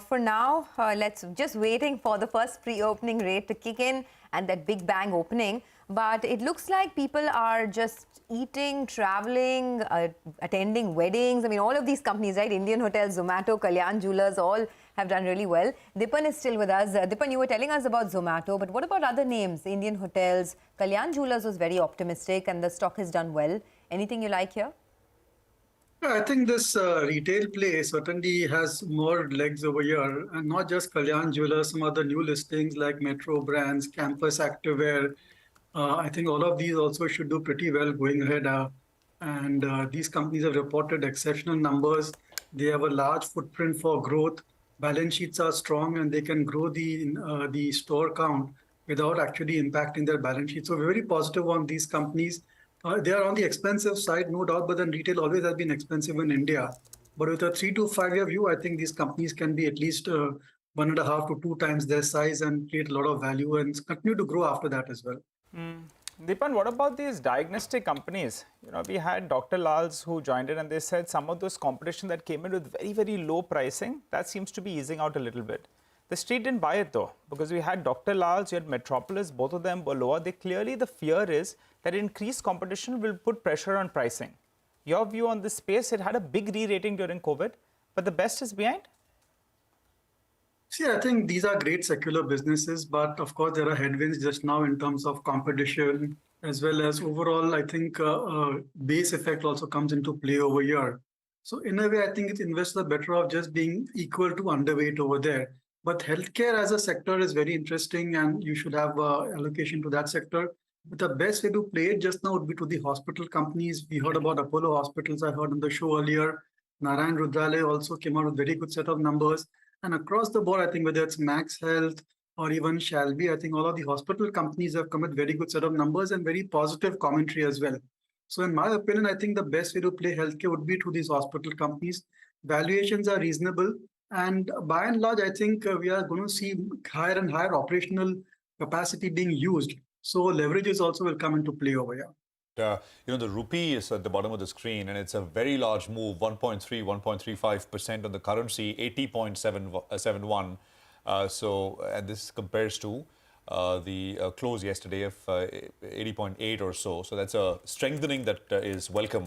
For now, let's just waiting for the first pre-opening rate to kick in and that big bang opening. But it looks like people are just eating, traveling, attending weddings. I mean, all of these companies, right? Indian Hotels, Zomato, Kalyan Jewellers, all have done really well. Dipan is still with us. Dipan, you were telling us about Zomato, but what about other names? Indian Hotels, Kalyan Jewellers was very optimistic and the stock has done well. Anything you like here? Yeah, I think this retail play certainly has more legs over here, and not just Kalyan Jewelers, some other new listings like Metro Brands, Campus Activewear. I think all of these also should do pretty well going ahead. And these companies have reported exceptional numbers. They have a large footprint for growth. Balance sheets are strong, and they can grow the store count without actually impacting their balance sheet. So we're very positive on these companies. They are on the expensive side, no doubt, but then retail always has been expensive in India. But with a 3 to 5 year view, I think these companies can be at least 1.5 to 2 times their size and create a lot of value and continue to grow after that as well. Dipan, what about these diagnostic companies? We had Dr. Lal's who joined in and they said some of those competition that came in with very, very low pricing, that seems to be easing out a little bit. The street didn't buy it though, because we had Dr. Lal's, you had Metropolis, both of them were lower. The fear is that increased competition will put pressure on pricing. Your view on this space, it had a big re-rating during COVID, but the best is behind? See, I think these are great secular businesses, but of course there are headwinds just now in terms of competition, as well as overall, I think base effect also comes into play over here. So in a way, I think investors are better off just being equal to underweight over there. But healthcare as a sector is very interesting and you should have allocation to that sector. But the best way to play it just now would be to the hospital companies. We heard about Apollo Hospitals, I heard on the show earlier. Narayan Rudralaya also came out with very good set of numbers. And across the board, I think whether it's Max Health or even Shalby, I think all of the hospital companies have come with very good set of numbers and very positive commentary as well. So in my opinion, I think the best way to play healthcare would be through these hospital companies. Valuations are reasonable. And by and large, I think we are going to see higher and higher operational capacity being used. So leverages also will come into play over here. The rupee is at the bottom of the screen, and it's a very large move, 1.3, 1.35% on the currency, 80.71. And this compares to the close yesterday of 80.8 or so. So that's a strengthening that is welcome